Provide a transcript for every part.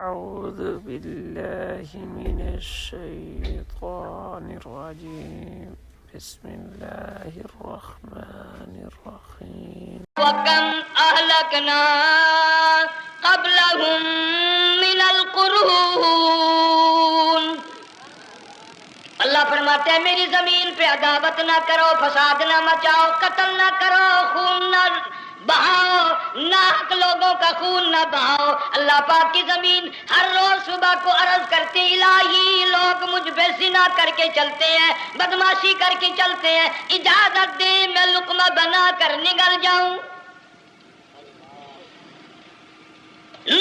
أعوذ بالله من الشيطان الرجيم بسم الله الرحمن الرحيم وَكَمْ أَهْلَكْنَا قَبْلَهُمْ مِنَ الْقُرُونِ۔ اللہ فرماتے ہیں میری زمین پہ عداوت نہ کرو، فساد نہ مچاؤ، قتل نہ کرو، خون نہ بہاؤ، ناحق لوگوں کا خون نہ بہاؤ۔ اللہ پاک کی زمین ہر روز صبح کو عرض کرتی الہی لوگ مجھ پہ زنا کر کے چلتے ہیں، بدماشی کر کے چلتے ہیں، اجازت دے میں لقمہ بنا کر نگل جاؤں۔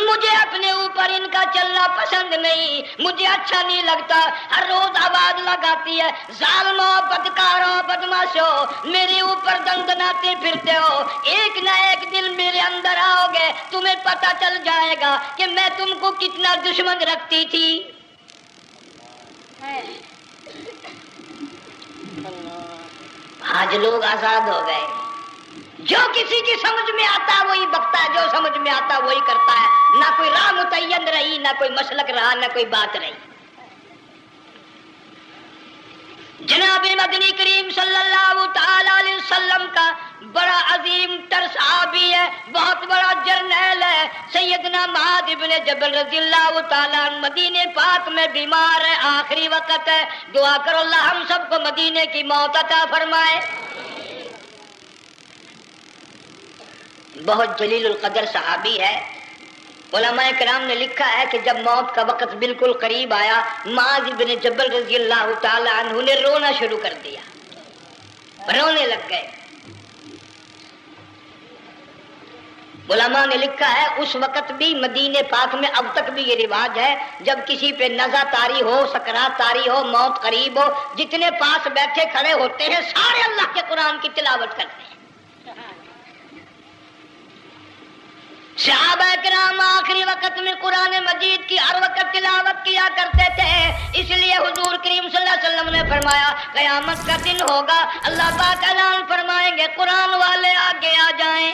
مجھے اپنے اوپر ان کا چلنا پسند نہیں، مجھے اچھا نہیں لگتا۔ ہر روز آواز لگاتی ہے ظالمو، بدکارو، بدماشو، میرے اوپر دندناتے پھرتے ہو، ایک نہ ایک دن میرے اندر آؤ گے، تمہیں پتہ چل جائے گا کہ میں تم کو کتنا دشمن رکھتی تھی۔ آج لوگ آزاد ہو گئے، جو کسی کی سمجھ میں آتا وہی بکتا ہے، جو سمجھ میں آتا وہی کرتا ہے، نہ کوئی راہ متعین رہی، نہ کوئی مسلک رہا، نہ کوئی بات رہی۔ جناب مدنی کریم صلی اللہ تعالی علیہ وسلم کا بڑا عظیم تر صحابی ہے، بہت بڑا جرنیل ہے، سیدنا معاذ ابن جبل رضی اللہ تعالی عنہ مدینے پاک میں بیمار ہے، آخری وقت ہے، دعا کرو اللہ ہم سب کو مدینے کی موت عطا فرمائے۔ بہت جلیل القدر صحابی ہے۔ علماء کرام نے لکھا ہے کہ جب موت کا وقت بالکل قریب آیا، معاذ بن جبل رضی اللہ تعالی عنہ نے رونا شروع کر دیا، رونے لگ گئے۔ علماء نے لکھا ہے اس وقت بھی مدینے پاک میں اب تک بھی یہ رواج ہے، جب کسی پہ نزع طاری ہو، سکرات طاری ہو، موت قریب ہو، جتنے پاس بیٹھے کھڑے ہوتے ہیں سارے اللہ کے قرآن کی تلاوت کرتے ہیں۔ صحابہ کرام آخری وقت میں قرآن مجید کی ہر وقت تلاوت کیا کرتے تھے، اس لیے حضور کریم صلی اللہ علیہ وسلم نے فرمایا قیامت کا دن ہوگا، اللہ پاک اعلان فرمائیں گے قرآن والے آگے آ جائیں۔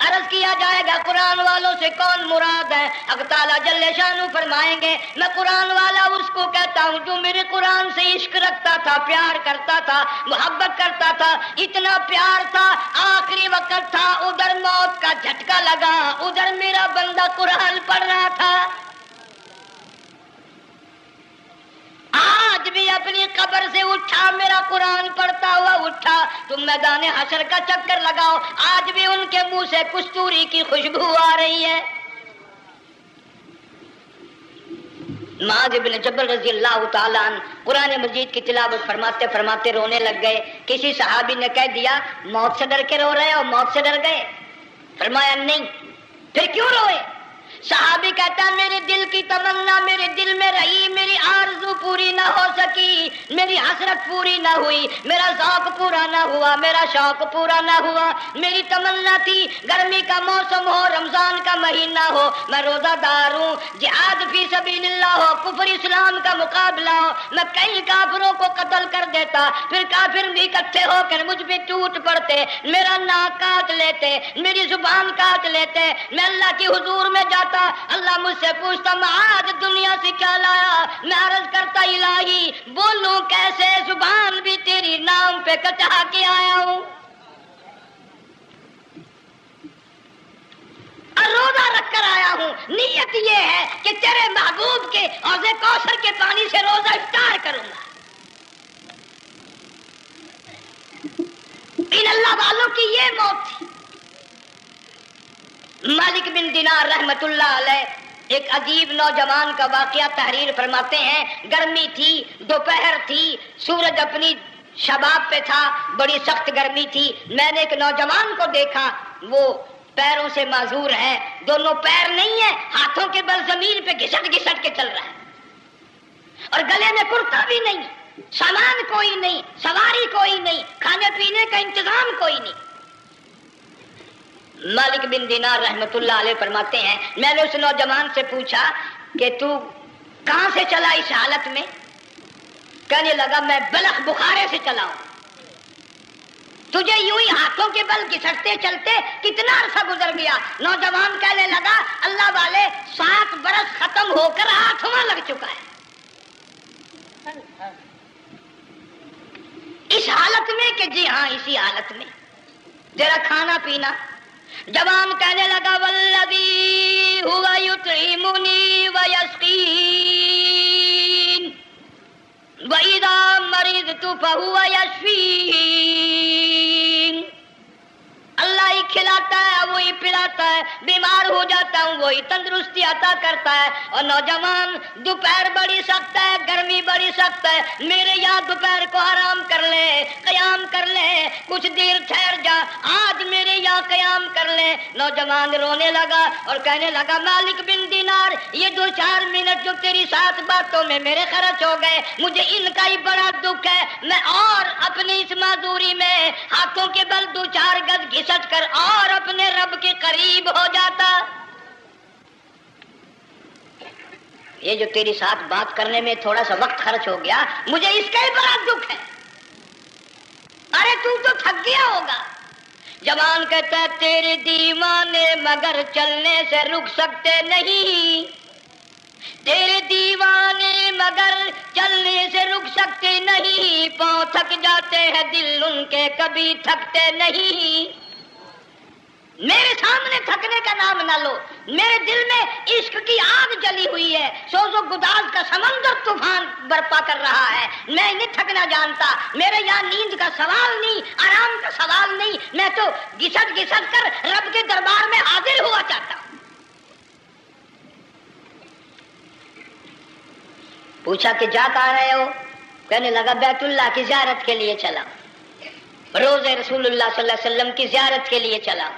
عرض کیا جائے گا قرآن والوں سے کون مراد ہے؟ حق تعالیٰ جل شانہ فرمائیں گے میں قرآن والا اس کو کہتا ہوں جو میرے قرآن سے عشق رکھتا تھا، پیار کرتا تھا، محبت کرتا تھا، اتنا پیار تھا آخری وقت تھا، ادھر موت کا جھٹکا لگا، ادھر میرا بندہ قرآن پڑھ رہا تھا۔ آج بھی اپنی قبر سے اٹھا، میرا قرآن پڑھتا ہوا اٹھا، تم میدان حشر کا چکر لگاؤ، آج بھی ان کے منہ سے کستوری کی خوشبو آ رہی ہے۔ معاذ بن جبل رضی اللہ تعالیٰ عنہ قرآن مجید کی تلاوت فرماتے فرماتے رونے لگ گئے۔ کسی صحابی نے کہہ دیا موت سے ڈر کے رو رہے ہو، موت سے ڈر گئے؟ فرمایا نہیں۔ پھر کیوں روئے؟ صحابی کہتا ہے میرے دل کی تمنا میرے دل میں رہی، میری آرزو پوری نہ ہو سکی، میری حسرت پوری نہ ہوئی، میرا ذوق پورا نہ ہوا، میرا شوق پورا نہ ہوا۔ میری تمنا تھی گرمی کا موسم ہو، رمضان کا مہینہ ہو، میں روزہ دار ہوں، جہاد فی سبیل اللہ ہو، کفر اسلام کا مقابلہ ہو، میں کئی کافروں کو قتل کر دیتا، پھر کافر بھی اکٹھے ہو کر مجھ پہ ٹوٹ پڑتے، میرا ناک کاٹ لیتے، میری زبان کاٹ لیتے، میں اللہ کی حضور میں جاتا، اللہ مجھ سے پوچھتا معاذ دنیا سے کیا لایا؟ میں عرض کرتا الہی بولوں کیسے، زبان بھی تیری نام پہ کٹا کے آیا ہوں، اور روزہ رکھ کر آیا ہوں، نیت یہ ہے کہ تیرے محبوب کے حوض کوثر کے پانی سے روزہ افطار کروں گا۔ ان اللہ والوں کی یہ موت تھی۔ مالک بن دینار رحمت اللہ علیہ ایک عجیب نوجوان کا واقعہ تحریر فرماتے ہیں۔ گرمی تھی، دوپہر تھی، سورج اپنی شباب پہ تھا، بڑی سخت گرمی تھی۔ میں نے ایک نوجوان کو دیکھا، وہ پیروں سے معذور ہے، دونوں پیر نہیں ہیں، ہاتھوں کے بل زمین پہ گھسٹ گھسٹ کے چل رہا ہے، اور گلے میں کرتا بھی نہیں، سامان کوئی نہیں، سواری کوئی نہیں، کھانے پینے کا انتظام کوئی نہیں۔ مالک بن دینار رحمت اللہ علیہ فرماتے ہیں میں نے اس نوجوان سے پوچھا کہ تو کہاں سے چلا اس حالت میں؟ کہنے لگا میں بلخ بخارے سے چلا ہوں۔ تجھے یوں ہی ہاتھوں کے بل گھسٹتے چلتے کتنا عرصہ گزر گیا. نوجوان کہنے لگا اللہ والے 7 برس ختم ہو کر 8واں لگ چکا ہے. اس حالت میں کہ جی ہاں اسی حالت میں تیرا کھانا پینا. جوان کہنے لگا والذی ہوا یطعمنی ویسقین وَإِذَا مَرِضْتُ فَهُوَ يَشْفِينِ. اللہ ہی کھلاتا ہے وہی پلاتا ہے، بیمار ہو جاتا ہوں وہی تندرستی عطا کرتا ہے. اور نوجوان دوپہر بڑی سخت ہے، گرمی بڑی سخت ہے، میرے یہاں دوپہر کو آرام کر لے، قیام کر لے، کچھ دیر ٹھہر جا، آج میرے یہاں قیام کر لے. نوجوان رونے لگا اور کہنے لگا مالک بن دینار، یہ 2-4 منٹ جو تیری ساتھ باتوں میں میرے خرچ ہو گئے، مجھے ان کا ہی بڑا دکھ ہے. میں اور اپنی اس معذوری میں ہاتھوں کے بل 2-4 گز گھسٹ کر اور اپنے رب کے قریب ہو جاتا. یہ جو تیری ساتھ بات کرنے میں تھوڑا سا وقت خرچ ہو گیا، مجھے اس کا ہی بڑا دکھ ہے. ارے تو تھک گیا ہوگا. جوان کہتا ہے تیرے دیوانے مگر چلنے سے رک سکتے نہیں، تیرے دیوانے مگر چلنے سے رک سکتے نہیں، پاؤں تھک جاتے ہیں دل ان کے کبھی تھکتے نہیں. میرے سامنے تھکنے کا نام نہ لو، میرے دل میں عشق کی آگ جلی ہوئی ہے، سوز و گداز کا سمندر طوفان برپا کر رہا ہے. میں نہیں تھکنا جانتا، میرے یہاں نیند کا سوال نہیں، آرام کا سوال نہیں، میں تو گھسٹ گھسٹ کر رب کے دربار میں حاضر ہوا چاہتا ہوں. پوچھا کہ جا کہاں رہے ہو؟ کہنے لگا بیت اللہ کی زیارت کے لیے چلا، روزے رسول اللہ صلی اللہ علیہ وسلم کی زیارت کے لیے چلا.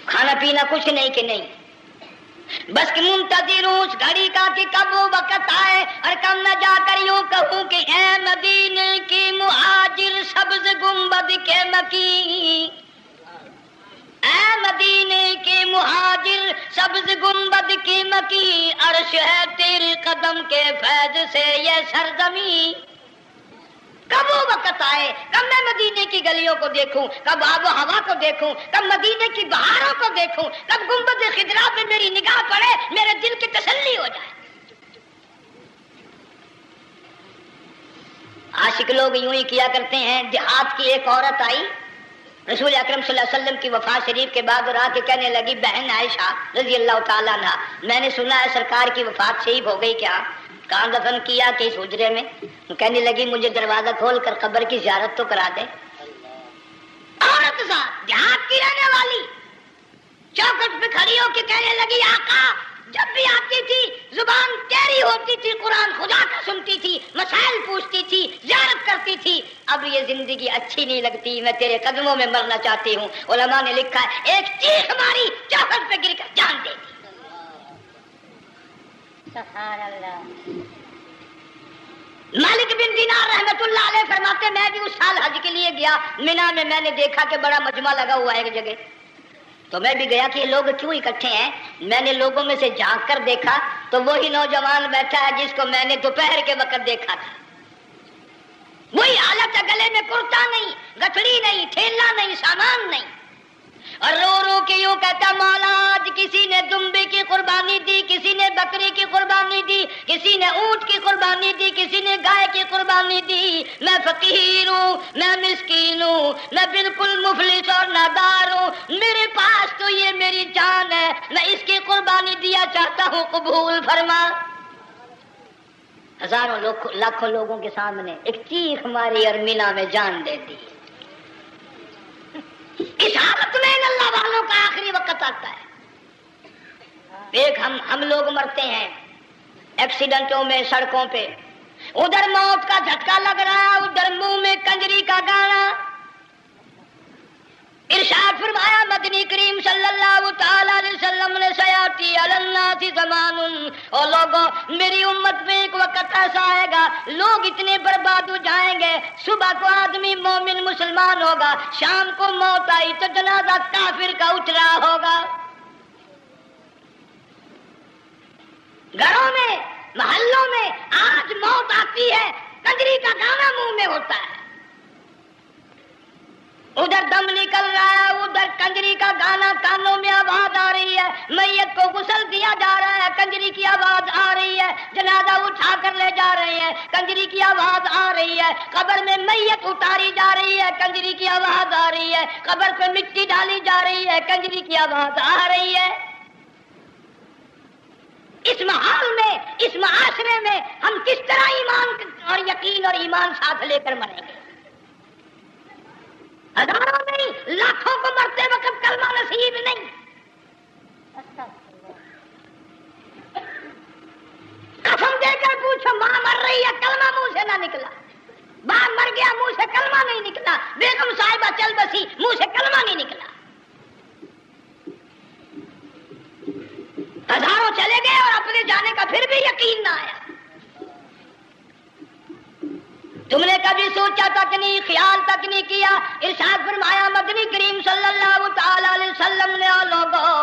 کھانا پینا کچھ نہیں کہ نہیں، بس کہ منتظر ہوں اس گھڑی کا کہ کب وہ وقت آئے اور کب میں جا کر یوں کہوں کہ اے مدینے کی مہاجر سبز گنبد کے مکی، اے مدینے کے مہاجر سبز گنبد کی مکی، عرش ہے تیرے قدم کے فیض سے یہ سرزمین. کب وہ وقت آئے، کب میں مدینے کی گلیوں کو دیکھوں، کب آب و ہوا کو دیکھوں، کب مدینے کی بہاروں کو دیکھوں، کب گنبد خضرا پہ میری نگاہ پڑے، میرے دل کی تسلی ہو جائے. عاشق لوگ یوں ہی کیا کرتے ہیں. دیہات کی ایک عورت آئی رسول اکرم صلی اللہ علیہ وسلم کی وفات شریف کے بعد اور آ کے کہنے لگی بہن عائشہ رضی اللہ تعالیٰ عنہا، میں نے سنا ہے سرکار کی وفات شریف ہو گئی، کیا کہاں دفن کیا کہ اس حجرے میں؟ کہنے لگی مجھے دروازہ کھول کر قبر کی زیارت تو کرا دے. عورت ذات دیہات کی رہنے والی چوکھٹ پہ کھڑی ہو کے کہنے لگی آقا جب بھی آتی تھی زبان ٹیڑھی ہوتی تھی، قرآن خدا کا سنتی تھی، مسائل پوچھتی تھی، زیارت کرتی تھی، اب یہ زندگی اچھی نہیں لگتی، میں تیرے قدموں میں مرنا چاہتی ہوں. علماء نے لکھا ہے ایک چیخ ماری چوکھٹ پہ گر کر جان دے دی. سبحان اللہ. مالک بن دینار رحمت اللہ علیہ فرماتے میں بھی اس سال حج کے لیے گیا، مینا میں میں نے دیکھا کہ بڑا مجمع لگا ہوا ہے ایک جگہ، تو میں بھی گیا کہ یہ لوگ کیوں اکٹھے ہیں. میں نے لوگوں میں سے جھانک کر دیکھا تو وہی نوجوان بیٹھا ہے جس کو میں نے دوپہر کے وقت دیکھا تھا. وہی حالت ہے، گلے میں کرتا نہیں، گٹھڑی نہیں، تھیلا نہیں، سامان نہیں، اور رو رو کے یوں کہتا مولا آج کسی نے دمبے کی قربانی دی، کسی نے بکری کی قربانی دی، کسی نے اونٹ کی قربانی دی، کسی نے گائے کی قربانی دی. میں فقیر ہوں، میں مسکین ہوں، میں بالکل مفلس اور نادار ہوں، میرے پاس تو یہ میری جان ہے، میں اس کی قربانی دیا چاہتا ہوں، قبول فرما. ہزاروں لاکھوں لوگوں کے سامنے ایک چیخ ماری اور مینا میں جان دے دی. اس حالت میں اللہ والوں کا آخری وقت آتا ہے. ایک ہم لوگ مرتے ہیں ایکسیڈنٹوں میں، سڑکوں پہ، ادھر موت کا جھٹکا لگ رہا، ادھر منہ میں کنجری کا گانا. ارشاد فرمایا مدنی کریم صلی اللہ تعالی علیہ وسلم نے سیاتی علی الناس زمان، اور لوگوں میری امت میں ایک وقت ایسا آئے گا لوگ اتنے برباد ہو جائیں گے، صبح کو آدمی مومن مسلمان ہوگا، شام کو موت آئی تو جنازہ کافر کا اٹھ رہا ہوگا. گھروں میں، محلوں میں آج موت آتی ہے کنجری کا گانا منہ میں ہوتا ہے، ادھر دم نکل رہا ہے، ادھر کنجری کا گانا کانوں میں آواز آ رہی ہے، میت کو غسل دیا جا رہا ہے، کنجری کی آواز آ رہی ہے، جنازہ اٹھا کر لے جا رہے ہیں، کنجری کی آواز آ رہی ہے، قبر میں میت اتاری جا رہی ہے، کنجری کی آواز آ رہی ہے، قبر پہ مٹی ڈالی جا رہی ہے، کنجری کی آواز آ رہی ہے۔ اس ماحول میں، اس معاشرے میں ہم کس طرح ایمان اور یقین اور ایمان ساتھ لے کر مریں گے؟ ہزاروں نہیں، لاکھوں کو مرتے وقت کلمہ نصیب نہیں۔ قسم دے کر پوچھو، ماں مر رہی ہے، کلمہ منہ سے نہ نکلا، باپ مر گیا، منہ سے کلمہ نہیں نکلا، بیگم صاحبہ چل بسی، منہ سے کلمہ نہیں نکلا۔ ہزاروں چلے گئے اور اپنے جانے کا پھر بھی یقین نہ آیا۔ تم نے کبھی سوچا تک نہیں، خیال تک نہیں کیا؟ ارشاد فرمایا مدنی کریم صلی اللہ تعالی علیہ وسلم نے لوگوں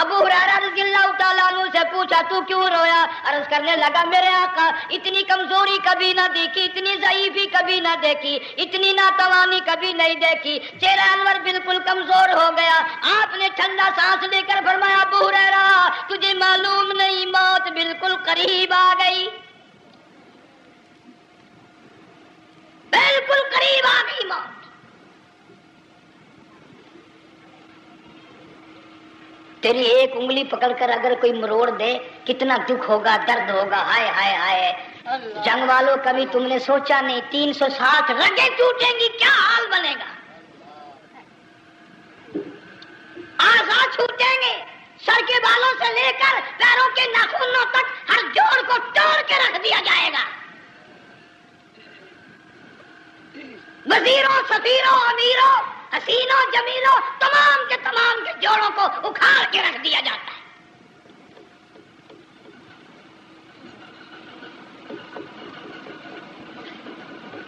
ابو ہریرہ رضی اللہ تعالیٰ عنہ سے پوچھا تو کیوں رویا؟ عرض کرنے لگا میرے آقا اتنی کمزوری کبھی نہ دیکھی، اتنی ضعیفی کبھی نہ دیکھی، اتنی ناتوانی کبھی نہیں دیکھی، چہرہ انور بالکل کمزور ہو گیا۔ آپ نے ٹھنڈا سانس لے کر فرمایا ابو ہریرہ تجھے معلوم نہیں موت بالکل قریب آ گئی، بالکل قریب آ گئی موت۔ تیری ایک انگلی پکڑ کر اگر کوئی مروڑ دے کتنا دکھ ہوگا، درد ہوگا، ہائے ہائے ہائے۔ جنگ والوں کبھی تم نے سوچا نہیں 360 رگیں ٹوٹیں گی کیا حال بنے گا، اعضاء چھوٹیں گے، سر کے بالوں سے لے کر پیروں کے ناخنوں تک ہر جوڑ کو توڑ کے رکھ دیا جائے گا، وزیروں سفیروں امیروں حسینوں جمیلوں تمام کے جوڑوں کو اکھاڑ کے رکھ دیا جاتا ہے۔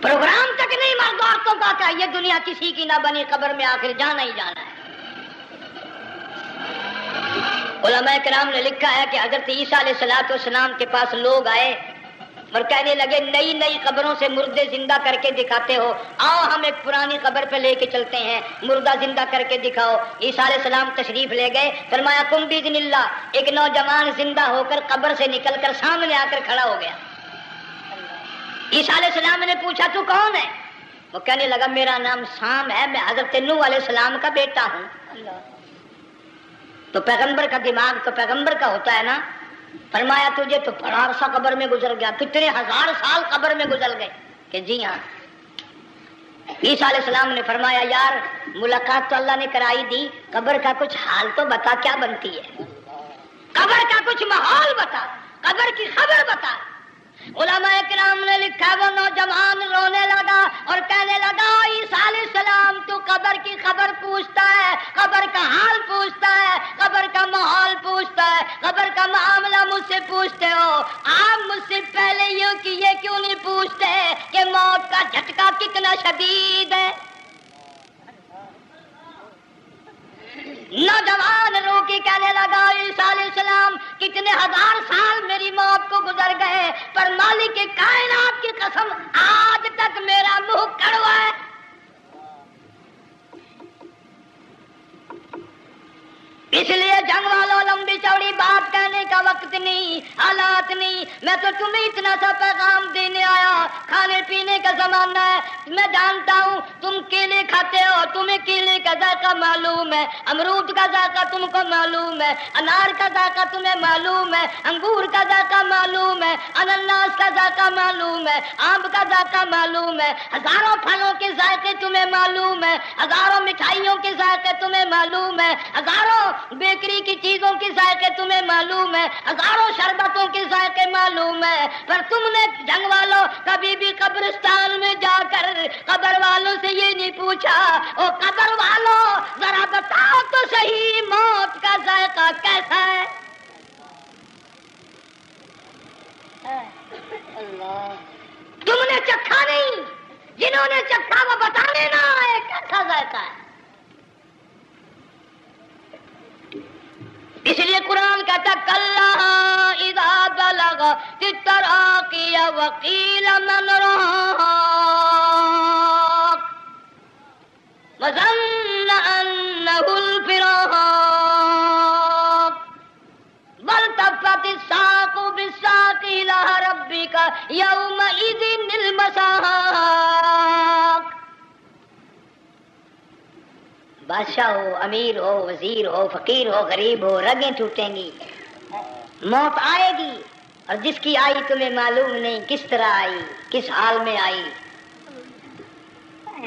پروگرام تک نہیں مرد عورتوں کا کہ یہ دنیا کسی کی نہ بنی، قبر میں آخر جانا ہی جانا ہے۔ علماء کرام نے لکھا ہے کہ حضرت عیسیٰ علیہ السلام کے پاس لوگ آئے اور کہنے لگے نئی نئی قبروں سے مردے زندہ کر کے دکھاتے ہو، آؤ ہم ایک پرانی قبر پہ لے کے چلتے ہیں، مردہ زندہ کر کے دکھاؤ۔ عیسیٰ علیہ السلام تشریف لے گئے، فرمایا کم باذن اللہ، ایک نوجوان زندہ ہو کر قبر سے نکل کر سامنے آ کر کھڑا ہو گیا۔ عیسیٰ علیہ السلام نے پوچھا تو کون ہے؟ وہ کہنے لگا میرا نام سام ہے، میں حضرت نوح علیہ السلام کا بیٹا ہوں۔ تو پیغمبر کا دماغ تو پیغمبر کا ہوتا ہے نا۔ فرمایا تجھے تو بڑا عرصہ قبر میں گزر گیا، کتنے ہزار سال قبر میں گزر گئے؟ کہ جی ہاں۔ عیسیٰ علیہ السلام نے فرمایا یار ملاقات تو اللہ نے کرائی دی، قبر کا کچھ حال تو بتا کیا بنتی ہے، قبر کا کچھ ماحول بتا، قبر کی خبر بتا۔ علماء کرام نے لکھا وہ نوجوان رونے لگا اور کہنے لگا عیسیٰ علیہ السلام تو قبر کی خبر پوچھتا ہے، قبر کا حال پوچھتا ہے، قبر کا ماحول پوچھتا ہے، قبر کا معاملہ مجھ سے پوچھتے ہو، آپ مجھ سے پہلے یہ کیوں نہیں پوچھتے کہ موت کا جھٹکا کتنا شدید ہے؟ نوجوان رو کے کہنے لگا عیسیٰ علیہ السلام کتنے ہزار سال میری موت کو گزر گئے پر مالک کائنات کی قسم آج تک میرا منہ کڑوا ہے۔ اس لیے جنگ والوں لمبی چوڑی بات کہنے کا وقت نہیں، حالات نہیں، میں تو تمہیں اتنا سا پیغام دینے آیا، کھانے پینے کا زمانہ ہے، میں جانتا ہوں تم کیلے کھاتے ہو، تمہیں کیلے کا ذائقہ معلوم ہے، امرود کا ذائقہ تم کو معلوم ہے، انار کا ذائقہ تمہیں معلوم ہے، انگور کا ذائقہ معلوم ہے، انناس کا ذائقہ معلوم ہے، آم کا ذائقہ معلوم ہے، ہزاروں پھلوں کے ذائقے تمہیں معلوم ہے، ہزاروں مٹھائیوں کے ذائقے تمہیں معلوم ہے، ہزاروں بیکری کی چیزوں کے ذائقے تمہیں معلوم ہے، ہزاروں شربتوں کے ذائقے معلوم ہے، پر تم نے جنگ والوں کبھی بھی قبرستان میں جا کر قبر والوں سے یہ نہیں پوچھا او قبر والوں ذرا بتاؤ تو صحیح موت کا ذائقہ کیسا ہے؟ تم نے چکھا نہیں، جنہوں نے چکھا وہ بتانے نہ آئے کیسا ذائقہ ہے۔ اس لیے قرآن کہتا کلا اذا بلغ التراقي وقيل من راق وظن أنه الفراق والتفت الساق بالساق إلى ربك يومئذ المساق. بادشاہ ہو، امیر ہو، وزیر ہو، فقیر ہو، غریب ہو، رگیں ٹوٹیں گی، موت آئے گی، اور جس کی آئی تمہیں معلوم نہیں کس طرح آئی، کس حال میں آئی.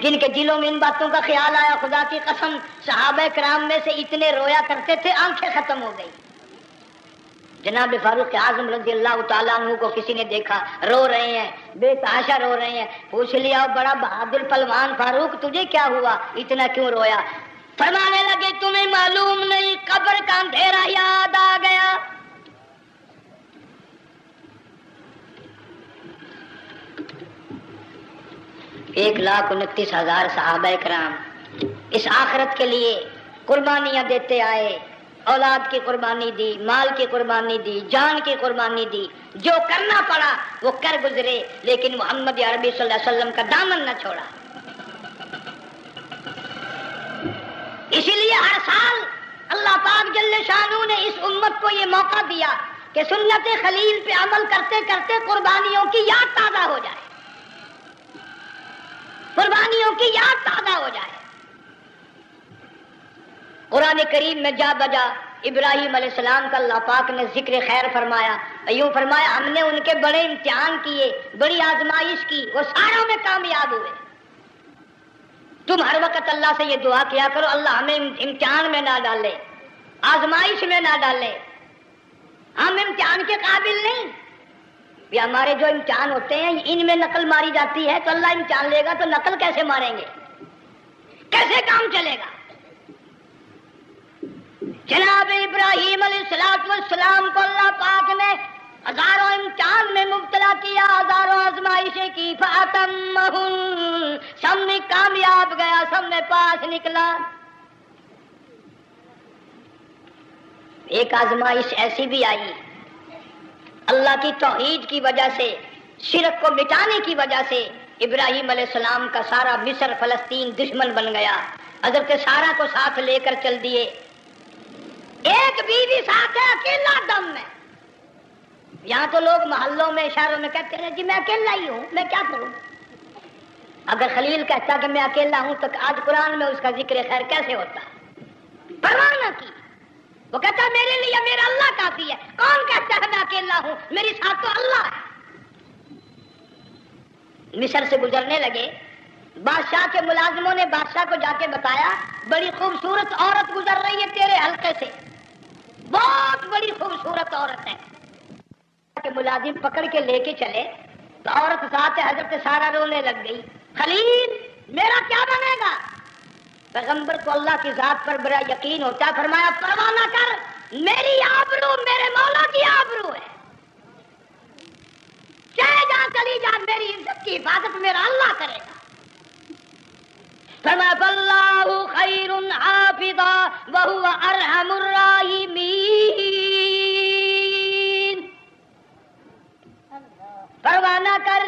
جن کے دلوں میں ان باتوں کا خیال آیا، خدا کی قسم صحابہ کرام میں سے اتنے رویا کرتے تھے آنکھیں ختم ہو گئی. جناب فاروق اعظم رضی اللہ تعالیٰ عنہ کو کسی نے دیکھا رو رہے ہیں، بے تحاشا رو رہے ہیں. پوچھ لیا بڑا بہادر پہلوان فاروق تجھے کیا ہوا، اتنا کیوں رویا؟ فرمانے لگے تمہیں معلوم نہیں قبر کا اندھیرا یاد آ گیا. ایک 1,29,000 صحابہ کرام اس آخرت کے لیے قربانیاں دیتے آئے، اولاد کی قربانی دی، مال کی قربانی دی، جان کی قربانی دی، جو کرنا پڑا وہ کر گزرے، لیکن محمد عربی صلی اللہ علیہ وسلم کا دامن نہ چھوڑا. اسی لیے ہر سال اللہ پاک جل شانہ نے اس امت کو یہ موقع دیا کہ سنت خلیل پہ عمل کرتے کرتے قربانیوں کی یاد تازہ ہو جائے، قربانیوں کی یاد تازہ ہو جائے. قرآن کریم میں جا بجا ابراہیم علیہ السلام کا اللہ پاک نے ذکر خیر فرمایا. یوں فرمایا ہم نے ان کے بڑے امتحان کیے، بڑی آزمائش کی، وہ ساروں میں کامیاب ہوئے. تم ہر وقت اللہ سے یہ دعا کیا کرو اللہ ہمیں امتحان میں نہ ڈالے، آزمائش میں نہ ڈالے. ہم امتحان کے قابل نہیں. یہ ہمارے جو امتحان ہوتے ہیں ان میں نقل ماری جاتی ہے، تو اللہ امتحان لے گا تو نقل کیسے ماریں گے، کیسے کام چلے گا؟ جناب ابراہیم علیہ السلام کو اللہ پاک نے ہزاروں امتحان میں مبتلا کیا، ہزاروں آزمائشیں کی، فَأَتَمَّهُنْ سب میں کامیاب گیا، سب میں پاس نکلا. ایک آزمائش ایسی بھی آئی اللہ کی توحید کی وجہ سے، شرک کو مٹانے کی وجہ سے ابراہیم علیہ السلام کا سارا مصر فلسطین دشمن بن گیا. حضرت سارہ کو ساتھ لے کر چل دیے، ایک بیوی ساتھ ہے اکیلا دم میں. یہاں تو لوگ محلوں میں شہروں میں کہتے ہیں جی میں اکیلا ہی ہوں، میں کیا کروں. اگر خلیل کہتا کہ میں اکیلا ہوں تو آج قرآن میں اس کا ذکر خیر کیسے ہوتا؟ پرواہ نہ کی. وہ کہتا میرے لیے میرا اللہ کافی ہے. کون کہتا ہے میں اکیلا ہوں، میری ساتھ تو اللہ ہے. مصر سے گزرنے لگے، بادشاہ کے ملازموں نے بادشاہ کو جا کے بتایا بڑی خوبصورت عورت گزر رہی ہے تیرے حلقے سے، بہت بڑی خوبصورت عورت ہے. کہ ملازم پکڑ کے لے کے چلے تو عورت ذات حضرت سارہ رونے لگ گئی. خلیل میرا کیا بنے گا؟ پیغمبر کو اللہ کی ذات پر بڑا یقین ہوتا ہے، فرمایا پرواہ نہ کر، میری آبرو میرے مولا کی آبرو ہے، چاہے جہاں چلی جا میری عزت کی حفاظت میرا اللہ کرے گا. فرمایا فاللہ خیر حافظا وہو ارحم الراحمین. پرواہ نہ کر،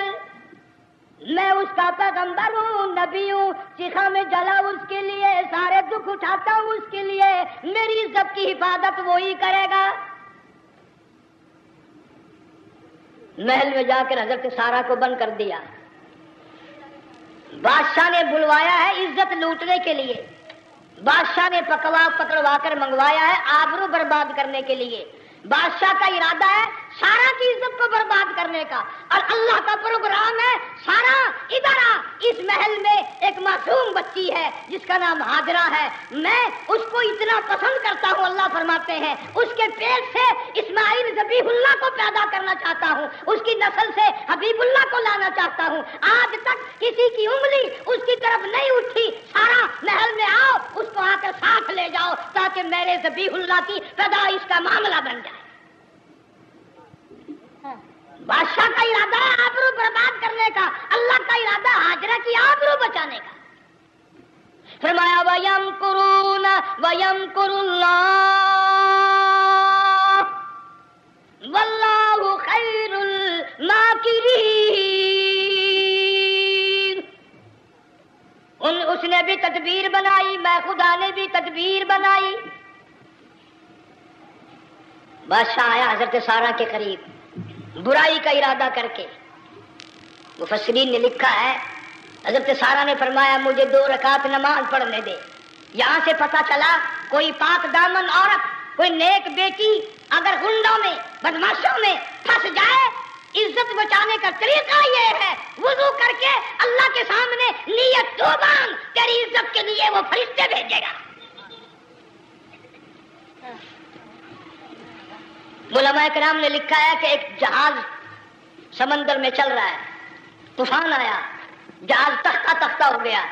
میں اس کا پیغمبر ہوں، نبی ہوں، چیخا میں جلا اس کے لیے، سارے دکھ اٹھاتا ہوں اس کے لیے، میری عزت کی حفاظت وہی کرے گا. محل میں جا کر حضرت سارہ کو بند کر دیا. بادشاہ نے بلوایا ہے عزت لوٹنے کے لیے، بادشاہ نے پکڑوا کر منگوایا ہے آبرو برباد کرنے کے لیے. بادشاہ کا ارادہ ہے سارا کی عزت کو برباد کرنے کا، اور اللہ کا پروگرام ہے سارا ادھر آ، اس محل میں ایک معصوم بچی ہے جس کا نام ہاجرہ ہے، میں اس کو اتنا پسند کرتا ہوں، اللہ فرماتے ہیں اس کے پیٹ سے اسماعیل ذبیح اللہ کو پیدا کرنا چاہتا ہوں، اس کی نسل سے حبیب اللہ کو لانا چاہتا ہوں. آج تک کسی کی انگلی اس کی طرف نہیں اٹھی. سارا محل میں آؤ، اس کو آ کر ساتھ لے جاؤ تاکہ میرے ذبیح اللہ کی پیدائش کا معاملہ بن جائے. بادشاہ کا ارادہ ہے آبرو برباد کرنے کا، اللہ کا ارادہ ہاجرہ کی آبرو بچانے کا. فرمایا وَيَمْكُرُونَ وَيَمْكُرُ اللَّهُ وَاللَّهُ خَيْرُ تدبیر بنائی. بادشاہ آیا حضرت سارہ کے قریب برائی کا ارادہ کر کے. مفسرین نے لکھا ہے حضرت سارہ نے فرمایا مجھے 2 رکعت نماز پڑھنے دے. یہاں سے پتہ چلا کوئی پاک دامن عورت، کوئی نیک بیٹی اگر گنڈوں میں بدماشوں میں پھنس جائے، عزت بچانے کا طریقہ یہ ہے وضو کر کے اللہ کے سامنے نیت تو باندھ، تیری عزت کے لیے وہ فرشتے بھیجے گا. علماء کرام نے لکھا ہے کہ ایک جہاز سمندر میں چل رہا ہے، طوفان آیا، جہاز تختہ تختہ ہو گیا،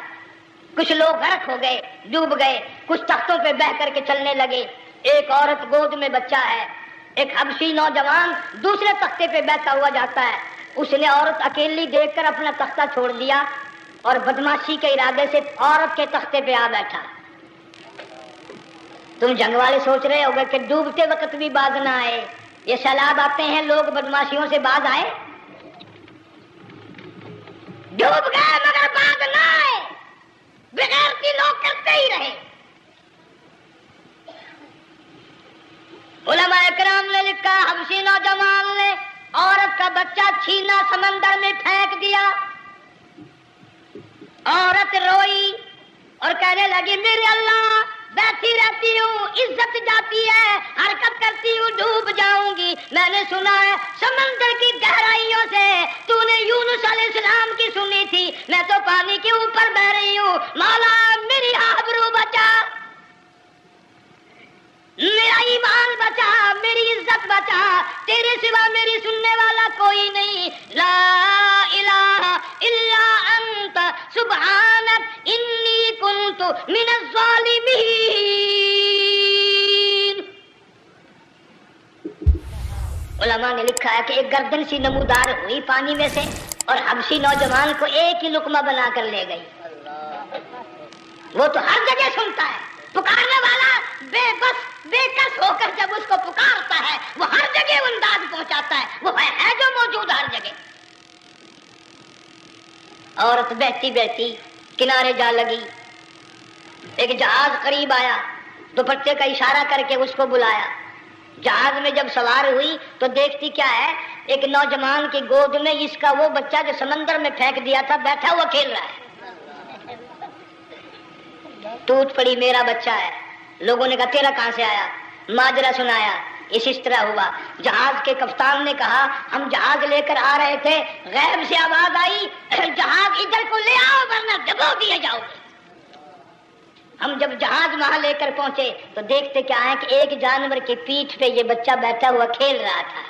کچھ لوگ غرق ہو گئے، ڈوب گئے، کچھ تختوں پہ بہ کر کے چلنے لگے. ایک عورت گود میں بچہ ہے، ایک حبشی نوجوان دوسرے تختے پہ بیٹھا ہوا جاتا ہے. اس نے عورت اکیلی دیکھ کر اپنا تختہ چھوڑ دیا اور بدماشی کے ارادے سے عورت کے تختے پہ آ بیٹھا. تم جنگ والے سوچ رہے ہوگے کہ ڈوبتے وقت بھی باز نہ آئے، یہ سیلاب آتے ہیں لوگ بدماشیوں سے باز آئے؟ ڈوب گئے مگر باز نہ آئے، بغیرتی لوگ کرتے ہی رہے. علماء کرام نے لکھا حبشی نوجوان نے عورت کا بچہ چھینا سمندر میں پھینک دیا. عورت روئی اور کہنے لگی میرے اللہ بیٹھی رہتی ہوں، عزت جاتی ہے، حرکت کرتی ہوں، ڈوب جاؤں گی. میں نے سنا ہے سمندر کی گہرائیوں سے تو نے یونس علیہ السلام کی سنی تھی، میں تو پانی کے اوپر بہ رہی ہوں. مولا میری آبرو بچا، میرا ایمان بچا، میری عزت بچا، تیرے سوا میری سننے والا کوئی نہیں. لا الہ الا انت سبحانک انی کنت من الظالمین. علماء نے لکھا ہے کہ ایک گردن سی نمودار ہوئی پانی میں سے اور حبشی نوجوان کو ایک ہی لقمہ بنا کر لے گئی. وہ تو ہر جگہ سنتا ہے، پکارنے والا بے بس بے کس ہو کر جب اس کو پکارتا ہے وہ ہر جگہ انداز پہنچاتا ہے، وہ ہے جو موجود ہر جگہ. عورت بہتی بہتی کنارے جا لگی. ایک جہاز قریب آیا، دوپٹے کا اشارہ کر کے اس کو بلایا. جہاز میں جب سوار ہوئی تو دیکھتی کیا ہے، ایک نوجوان کی گود میں اس کا وہ بچہ جو سمندر میں پھینک دیا تھا بیٹھا ہوا کھیل رہا ہے. ٹوٹ پڑی میرا بچہ ہے. لوگوں نے کہا تیرا کہاں سے آیا؟ ماجرا سنایا. اس طرح ہوا. جہاز کے کپتان نے کہا ہم جہاز لے کر آ رہے تھے، غیب سے آواز آئی جہاز ادھر کو لے آؤ ورنہ ڈبو دیے جاؤ گے. ہم جب جہاز وہاں لے کر پہنچے تو دیکھتے کیا ہے کہ ایک جانور کی پیٹھ پہ یہ بچہ بیٹھا ہوا کھیل رہا تھا.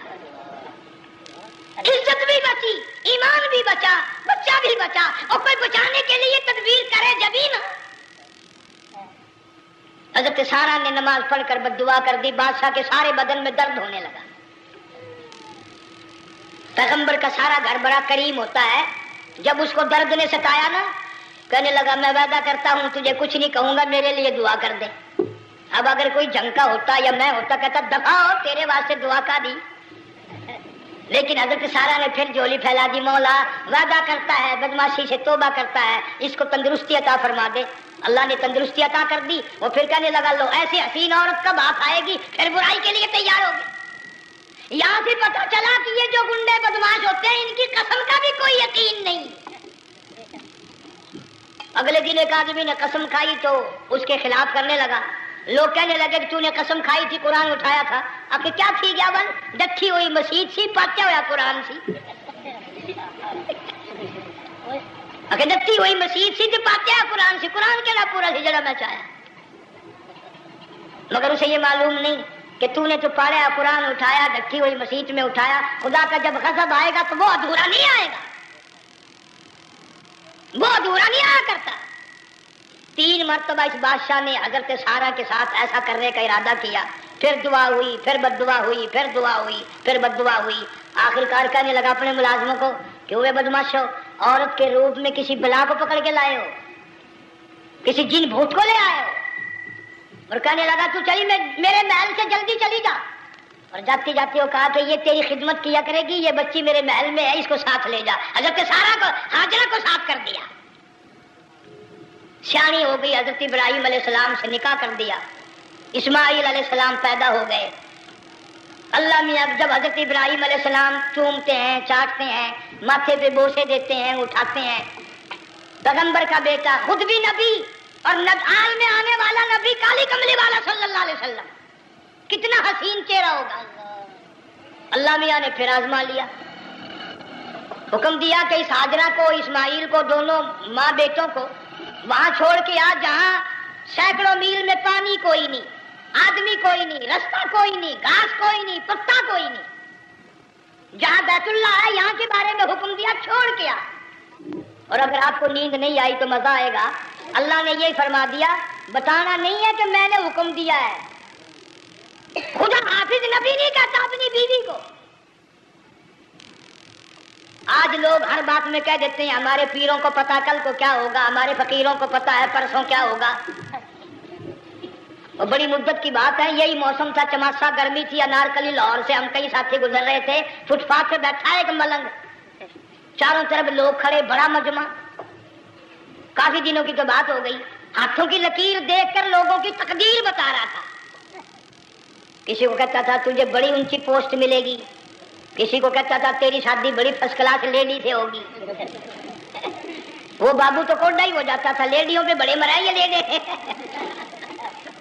عزت بھی بچی، ایمان بھی بچا، بچہ بھی بچا. اور کوئی بچانے کے لیے تدبیر کرے جبھی نا. حضرت سارہ نے نماز پڑھ کر بد دعا کر دی. بادشاہ کے سارے بدن میں درد ہونے لگا. پیغمبر کا سارا گھر بڑا کریم ہوتا ہے. جب اس کو درد نے ستایا نا، کہنے لگا میں وعدہ کرتا ہوں تجھے کچھ نہیں کہوں گا، میرے لیے دعا کر دے. اب اگر کوئی جنگ کا ہوتا یا میں ہوتا کہتا دفع ہو تیرے واسطے دعا کا دی. لیکن حضرت سارہ نے پھر جولی پھیلا دی، مولا وعدہ کرتا ہے، بدماشی سے توبہ کرتا ہے، اس کو تندرستی عطا فرما دے. اللہ نے تندرستی عطا کر دی. وہ پھر کہنے لگا لو ایسی حسین عورت کب ہاتھ آئے گی، پھر برائی کے لیے تیار ہوگی. یہاں سے پتہ چلا کہ یہ جو گنڈے بدماش ہوتے ہیں ان کی قسم کا بھی کوئی یقین نہیں. اگلے دن ایک آدمی نے قسم کھائی تو اس کے خلاف کرنے لگا. لوگ کہنے لگے کہ تو نے قسم کھائی تھی، قرآن اٹھایا تھا. اب کیا تھی گیا بل ڈٹھی ہوئی مسجد سی، پاٹیا ہوا قرآن سی. اگر ڈٹھی ہوئی مسجد سی تو پاٹیا قرآن سی، قرآن کے لا پورا ہجڑا میں چاہیا. مگر اسے یہ معلوم نہیں کہ تو نے تو پاڑیا قرآن اٹھایا، ڈٹھی ہوئی مسجد میں اٹھایا. خدا کا جب غضب آئے گا تو وہ ادھورا نہیں آئے گا، وہ ادھورا نہیں آیا کرتا. 3 مرتبہ اس بادشاہ نے حضرت سارہ کے ساتھ ایسا کرنے کا ارادہ کیا. پھر دعا ہوئی، پھر بد دعا ہوئی، پھر دعا ہوئی، پھر بد دعا ہوئی. آخرکار کہنے لگا اپنے ملازموں کو کہ ہوئے بدماشو، عورت کے روپ میں کسی بلا کو پکڑ کے لائے ہو، کسی جن بھوت کو لے آئے ہو. اور کہنے لگا تو چلی میرے محل سے جلدی چلی جا. اور جاتی جاتی وہ کہا کہ یہ تیری خدمت کیا کرے گی، یہ بچی میرے محل میں ہے، اس کو ساتھ لے جا. حضرت سارہ کو، ہاجرہ کو ساتھ کر دیا. سیانی ہو گئی، حضرت ابراہیم علیہ السلام سے نکاح کر دیا، اسماعیل علیہ السلام پیدا ہو گئے۔ اللہ میاں جب حضرت ابراہیم علیہ السلام چومتے ہیں، چاٹتے ہیں، ماتھے پہ بوسے دیتے ہیں، اٹھاتے ہیں، پیغمبر کا بیٹا، خود بھی نبی اور آل میں آنے والا نبی، کالی کملی والا صلی اللہ علیہ وسلم، کتنا حسین چہرہ ہوگا۔ اللہ میاں نے پھر آزما لیا، حکم دیا کہ اس ہاجرہ کو، اسماعیل کو، دونوں ماں بیٹوں کو وہاں چھوڑ کے آ جہاں سینکڑوں میل میں پانی کوئی نہیں، آدمی کوئی نہیں، رستہ کوئی نہیں، گھاس کوئی نہیں، پتا کوئی نہیں، جہاں بیت اللہ ہے یہاں کے بارے میں حکم دیا چھوڑ کے آ۔ اور اگر آپ کو نیند نہیں آئی تو مزہ آئے گا، اللہ نے یہ فرما دیا، بتانا نہیں ہے کہ میں نے حکم دیا ہے۔ خدا حافظ نبی نہیں کہتا اپنی بیوی کو۔ آج لوگ ہر بات میں کہہ دیتے ہیں ہمارے پیروں کو پتا کل کو کیا ہوگا، ہمارے فقیروں کو پتا ہے پرسوں کیا ہوگا۔ اور بڑی مدت کی بات ہے، یہی موسم تھا، چماسا گرمی تھی، انارکلی لاہور سے ہم کئی ساتھی گزر رہے تھے، فٹ پاتھ پہ بیٹھا ایک ملنگ، چاروں طرف لوگ کھڑے، بڑا مجمع، کافی دنوں کی تو بات ہو گئی، ہاتھوں کی لکیر دیکھ کر لوگوں کی تقدیر بتا رہا تھا۔ کسی کو کہتا تھا تجھے بڑی اونچی پوسٹ ملے گی، کسی کو کہتا تھا تیری شادی بڑی فرسٹ کلاس لیڈی سے ہوگی۔ وہ بابو تو کوڈا ہی ہو جاتا تھا، لیڈیوں پہ بڑے مرائے یہ لیڈے،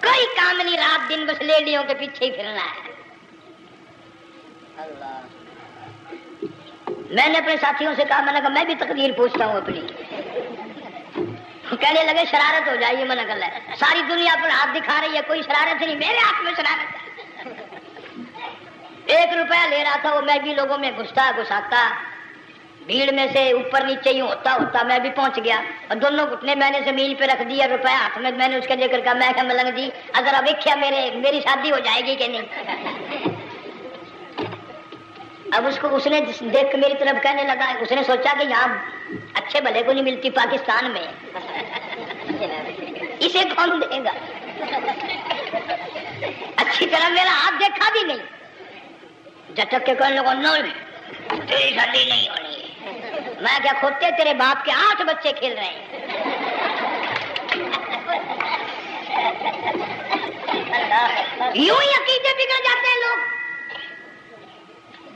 کوئی کام نہیں، رات دن بس لیڈیوں کے پیچھے ہی پھرنا ہے۔ میں نے اپنے ساتھیوں سے کہا، میں نے کہا میں بھی تقدیر پوچھتا ہوں اپنی۔ کہنے لگے شرارت ہو جائے گی، میں نے کہا ساری دنیا پر ہاتھ دکھا رہی ہے، کوئی شرارت نہیں، میرے ہاتھ میں شرارت ہے۔ 1 روپیہ لے رہا تھا وہ، میں بھی لوگوں میں گھساتا بھیڑ میں سے اوپر نیچے ہی ہوتا میں بھی پہنچ گیا، اور دونوں گھٹنے میں نے زمین پہ رکھ دیا، روپیہ ہاتھ میں، میں نے اس کا ذکر کہا، میں کہا ملنگ جی اگر اب دیکھا میری شادی ہو جائے گی کہ نہیں۔ اب اس نے دیکھ کے میری طرف کہنے لگا، اس نے سوچا کہ یہاں اچھے بھلے کو نہیں ملتی پاکستان میں، اسے کون دے گا؟ اچھی طرح میرا ہاتھ دیکھا بھی نہیں، جٹک کے کہنے لگا نہیں تیری شادی نہیں ہونی۔ میں کیا کھوتے تیرے باپ کے 8 بچے کھیل رہے ہیں۔ یوں ہی عقیدے بگڑ جاتے ہیں لوگ۔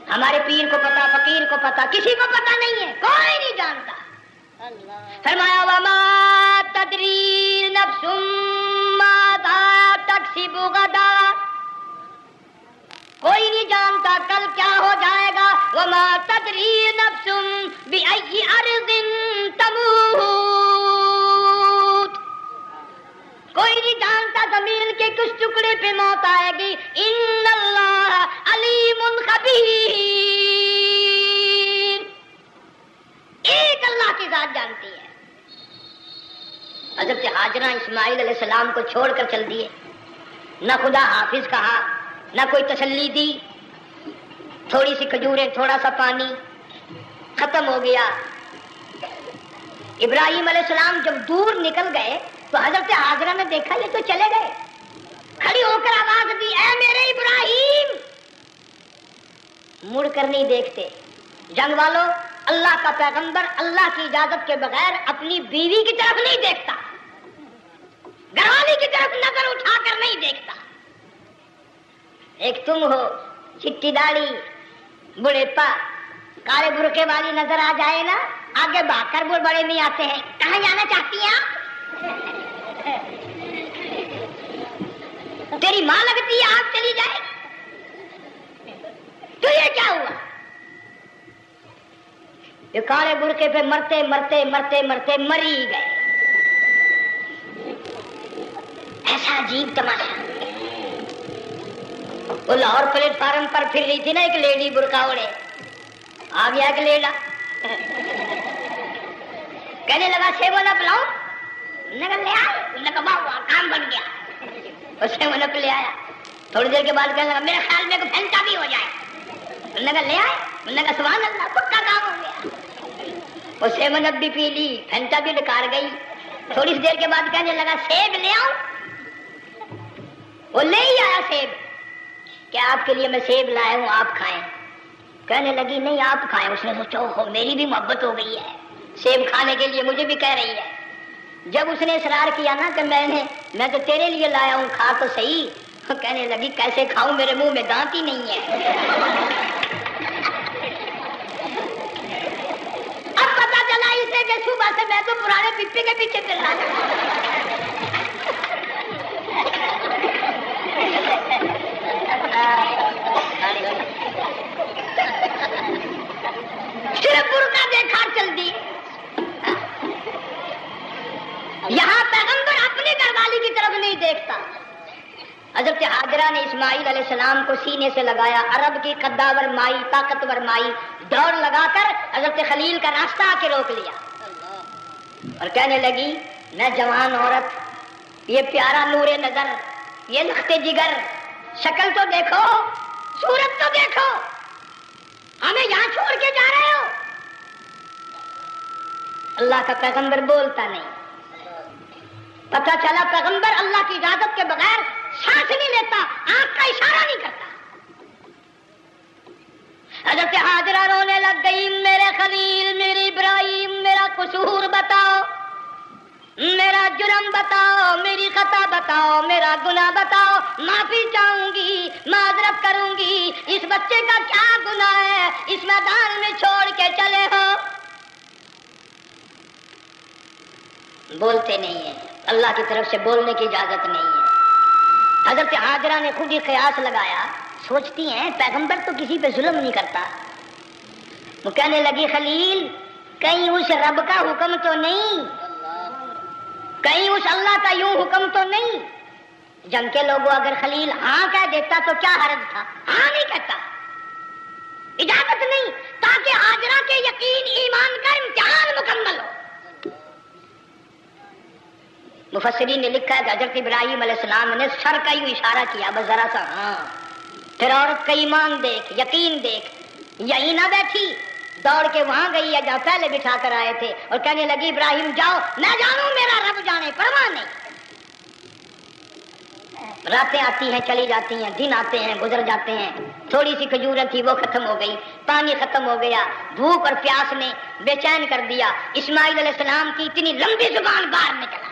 ہمارے پیر کو پتا، فقیر کو پتا، کسی کو پتا نہیں ہے، کوئی نہیں جانتا۔ فرمایا وما تدری نفس ماذا تکسب غدا، کوئی نہیں جانتا کل کیا ہو جائے گا۔ وما تدری نفس بأی ارض تموت، کوئی نہیں جانتا زمین کے کس ٹکڑے پہ موت آئے گی۔ ان اللہ علیم خبیر، ایک اللہ کی ذات جانتی ہے۔ حضرت ہاجرہ اسماعیل علیہ السلام کو چھوڑ کر چل دیے، نہ خدا حافظ کہا، نہ کوئی تسلی دی، تھوڑی سی کھجوریں، تھوڑا سا پانی، ختم ہو گیا۔ ابراہیم علیہ السلام جب دور نکل گئے تو حضرت ہاجرہ نے دیکھا یہ تو چلے گئے، کھڑی ہو کر آواز دی، اے میرے ابراہیم۔ مڑ کر نہیں دیکھتے۔ جنگ والوں، اللہ کا پیغمبر اللہ کی اجازت کے بغیر اپنی بیوی کی طرف نہیں دیکھتا، گھر والی کی طرف نظر اٹھا کر نہیں دیکھتا۔ ایک تم ہو، چٹی داڑھی، بڑھیپا، کالے برقعے والی نظر آ جائے نا، آگے بھاگ کر بڑے نہیں آتے ہیں، کہاں جانا چاہتی ہیں آپ؟ تیری ماں لگتی ہے، آپ چلی جائے تو یہ کیا ہوا؟ یہ کالے برقعے پہ مرتے مرتے مرتے مرتے مری گئے۔ ایسا عجیب تماشا۔ وہ لاہور پلیٹ فارم پر پھر رہی تھی نا ایک لیڈی برقع اوڑے، آ گیا ایک لیڈا، کہنے لگا سیب و نپ لاؤں؟ نے کہا لے آئے، نے کہا واہ کام بن گیا، اور سیب و نپ لے آیا۔ تھوڑی دیر کے بعد کہنے لگا میرے خیال میں پھینٹا بھی ہو جائے، نے کہا لے آئے، نے کہا سبحان اللہ پکا کام ہو گیا۔ وہ سیب و نپ بھی پی لی، پھینٹا بھی نکال گئی۔ تھوڑی سی دیر کے بعد کہنے لگا سیب لے آؤں؟ وہ لے ہی آیا سیب، کہ آپ کے لیے میں سیب لایا ہوں، آپ کھائیں۔ کہنے لگی نہیں آپ کھائیں۔ اس نے سوچا اوہو میری بھی محبت ہو گئی ہے، سیب کھانے کے لیے مجھے بھی کہہ رہی ہے۔ جب اس نے اصرار کیا نا کہ میں تو تیرے لیے لایا ہوں، کھا تو صحیح، کہنے لگی کیسے کھاؤں، میرے منہ میں دانت ہی نہیں ہے۔ اب پتا چلا اسے کہ صبح سے میں تو پرانے پپی کے پیچھے چل رہا تھا۔ صرف برقع دیکھا چل دی۔ یہاں پیغمبر اپنی گھر والی کی طرف نہیں دیکھتا۔ حضرت حاجرہ نے اسماعیل علیہ السلام کو سینے سے لگایا، عرب کی قداور مائی، طاقتور مائی، دوڑ لگا کر حضرت خلیل کا راستہ آ کے روک لیا اور کہنے لگی میں جوان عورت، یہ پیارا نور نظر، یہ لخت جگر، شکل تو دیکھو، صورت تو دیکھو، ہمیں یہاں چھوڑ کے جا رہے ہو؟ اللہ کا پیغمبر بولتا نہیں۔ پتہ چلا پیغمبر اللہ کی اجازت کے بغیر سانس نہیں لیتا، آنکھ کا اشارہ نہیں کرتا۔ حضرت حاجرہ رونے لگ گئی، میرے خلیل، میری ابراہیم، میرا قصور بتاؤ، میرا جرم بتاؤ، میری خطا بتاؤ، میرا گناہ بتاؤ، معافی چاہوں گی، معذرت کروں گی، اس بچے کا کیا گناہ ہے اس میدان میں چھوڑ کے چلے ہو؟ بولتے نہیں ہیں، اللہ کی طرف سے بولنے کی اجازت نہیں ہے۔ حضرت حاجرہ نے خود ہی قیاس لگایا، سوچتی ہیں پیغمبر تو کسی پہ ظلم نہیں کرتا۔ وہ کہنے لگی خلیل، کہیں اس رب کا حکم تو نہیں، کہیں اس اللہ کا یوں حکم تو نہیں؟ جنگ کے لوگوں اگر خلیل ہاں کہہ دیتا تو کیا حرج تھا؟ ہاں نہیں کہتا، اجازت نہیں، تاکہ حاجرہ کے یقین ایمان کا امتحان مکمل ہو۔ مفسرین نے لکھا ہے کہ حضرت ابراہیم علیہ السلام نے سر کا یوں اشارہ کیا، بس ذرا سا ہاں، پھر عورت کا ایمان دیکھ، یقین دیکھ، یہی نہ بیٹھی، دوڑ کے وہاں گئی ہے جہاں پہلے بٹھا کر آئے تھے اور کہنے لگی ابراہیم جاؤ، میں جانوں میرا رب جانے، پرواہ نہیں۔ راتیں آتی ہیں چلی جاتی ہیں، دن آتے ہیں گزر جاتے ہیں، تھوڑی سی کھجوریں تھی وہ ختم ہو گئی، پانی ختم ہو گیا، بھوک اور پیاس نے بے چین کر دیا۔ اسماعیل علیہ السلام کی اتنی لمبی زبان باہر نکلا،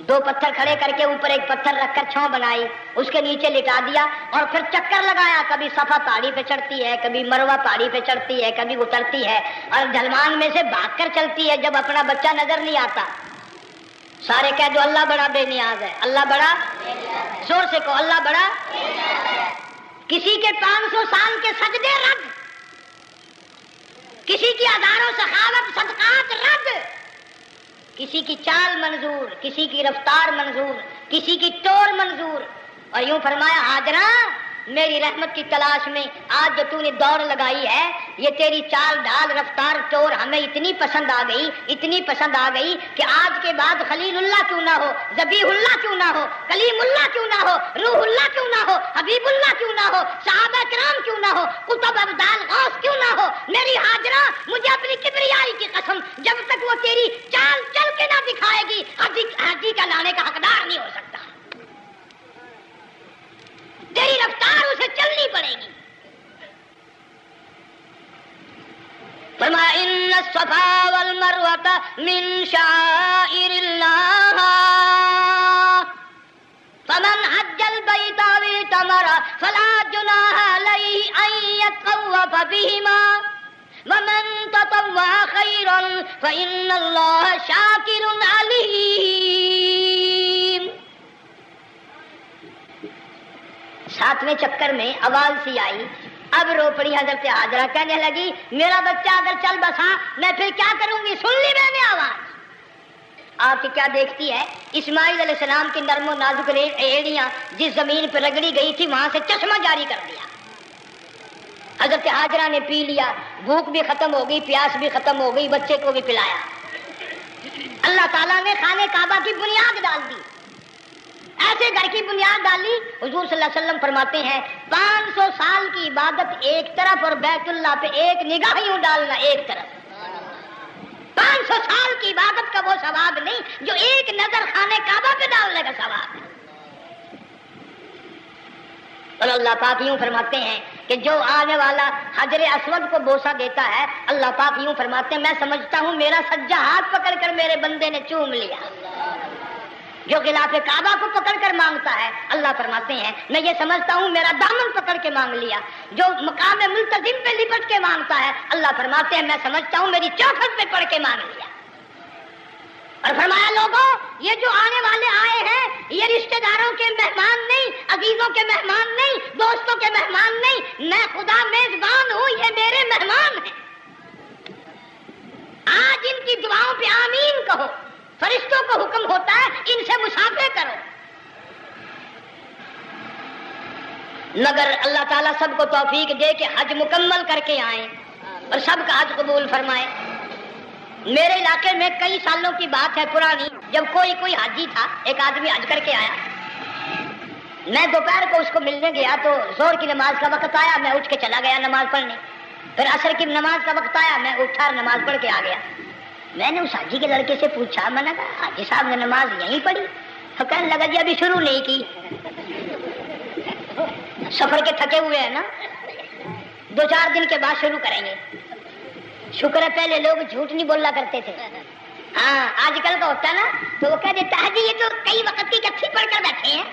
دو پتھر کھڑے کر کے اوپر ایک پتھر رکھ کر چھاؤں بنائی، اس کے نیچے لٹا دیا اور پھر چکر لگایا، کبھی صفا پہاڑی پہ چڑھتی ہے، کبھی مروہ پہاڑی پہ چڑھتی ہے، کبھی اترتی ہے اور ڈھلوان میں سے بھاگ کر چلتی ہے جب اپنا بچہ نظر نہیں آتا۔ سارے کہہ دو اللہ بڑا بے نیاز ہے، اللہ بڑا، زور سے کہو اللہ بڑا۔ کسی کے 500 سال کے سجدے رد، کسی کی ہزاروں سخاوت صدقات رد، کسی کی چال منظور، کسی کی رفتار منظور، کسی کی توڑ منظور۔ اور یوں فرمایا حاجرہ میری رحمت کی تلاش میں آج جو تو نے دوڑ لگائی ہے، یہ تیری چال ڈال رفتار توڑ ہمیں اتنی پسند آ گئی، اتنی پسند آ گئی کہ آج کے بعد خلیل اللہ کیوں نہ ہو، ذبیح اللہ کیوں نہ ہو، کلیم اللہ کیوں نہ ہو، روح اللہ کیوں نہ ہو، حبیب اللہ کیوں نہ ہو، صحابہ کرام کیوں نہ ہو، قطب ابدال غوث کیوں نہ ہو، میری حاجرہ مجھے اپنی کبریائی کی قسم جب تک وہ تیری چال چل کے نہ دکھائے گی حاجی کا لانے کا حقدار نہیں ہو سکتا، تیری رفتار اسے چلنی پڑے گی۔ فرمایا ان الصفا والمروہ من شعائر اللہ فمن حج البیت او اعتمر فلا جناح علیہ ان یطوف بہما ومن تطوع خیرا فإن اللہ شاکر علیم۔ 7ویں چکر میں آواز سی آئی، اب رو پڑی حضرت حاجرہ، کہنے لگی میرا بچہ اگر چل بسا میں پھر کیا کروں گی؟ سن لی میں نے آواز۔ آپ کی کیا دیکھتی ہے؟ اسماعیل علیہ السلام کی نرم و نازک ایڑیاں جس زمین پہ رگڑی گئی تھی وہاں سے چشمہ جاری کر دیا۔ حضرت حاجرہ نے پی لیا، بھوک بھی ختم ہو گئی، پیاس بھی ختم ہو گئی، بچے کو بھی پلایا۔ اللہ تعالیٰ نے خانہ کعبہ کی بنیاد ڈال دی، ایسے گھر کی بنیاد ڈالی۔ حضور صلی اللہ علیہ وسلم فرماتے ہیں 500 سال کی عبادت ایک طرف اور بیت اللہ پہ ایک نگاہ یوں ڈالنا ایک طرف۔ 500 سال کی عبادت کا وہ ثواب نہیں جو ایک نظر خانہ کعبہ پہ ڈالنے کا ثواب ہے۔ اور اللہ پاک یوں فرماتے ہیں کہ جو آنے والا حجر اسود کو بوسہ دیتا ہے اللہ پاک یوں فرماتے ہیں میں سمجھتا ہوں میرا سجا ہاتھ پکڑ کر میرے بندے نے چوم لیا. جو غلاف کعبہ کو پکڑ کر مانگتا ہے اللہ فرماتے ہیں میں یہ سمجھتا ہوں میرا دامن پکڑ کے مانگ لیا. جو مقام ملتزم پہ لپٹ کے مانگتا ہے اللہ فرماتے ہیں میں سمجھتا ہوں میری چوکھٹ پہ پڑھ کے مانگ لیا. اور فرمایا لوگوں یہ جو آنے والے آئے ہیں یہ رشتہ داروں کے مہمان نہیں, عزیزوں کے مہمان نہیں, دوستوں کے مہمان نہیں, میں خدا میزبان ہوں, یہ میرے مہمان ہیں. آج ان کی دعاؤں پہ آمین کہو. فرشتوں کو حکم ہوتا ہے ان سے مصافحہ کرو. مگر اللہ تعالیٰ سب کو توفیق دے کہ حج مکمل کر کے آئیں اور سب کا حج قبول فرمائے. میرے علاقے میں کئی سالوں کی بات ہے پرانی, جب کوئی حاجی تھا, ایک آدمی حج کر کے آیا. میں دوپہر کو اس کو ملنے گیا تو زور کی نماز کا وقت آیا, میں اٹھ کے چلا گیا نماز پڑھنے. پھر عصر کی نماز کا وقت آیا, میں اٹھا اور نماز پڑھ کے آ گیا. میں نے اس حاجی کے لڑکے سے پوچھا, میں نے کہا حاجی صاحب نے نماز یہیں پڑھی؟ تو کہنے لگا جی ابھی شروع نہیں کی, سفر کے تھکے ہوئے ہیں نا, 2-4 دن کے بعد شروع کریں گے. شکر ہے پہلے لوگ جھوٹ نہیں بولنا کرتے تھے. ہاں آج کل کا ہوتا ہے نا تو وہ کہہ دیتا ہے جی یہ تو کئی وقت کی کچھی پڑھ کر بیٹھے ہیں.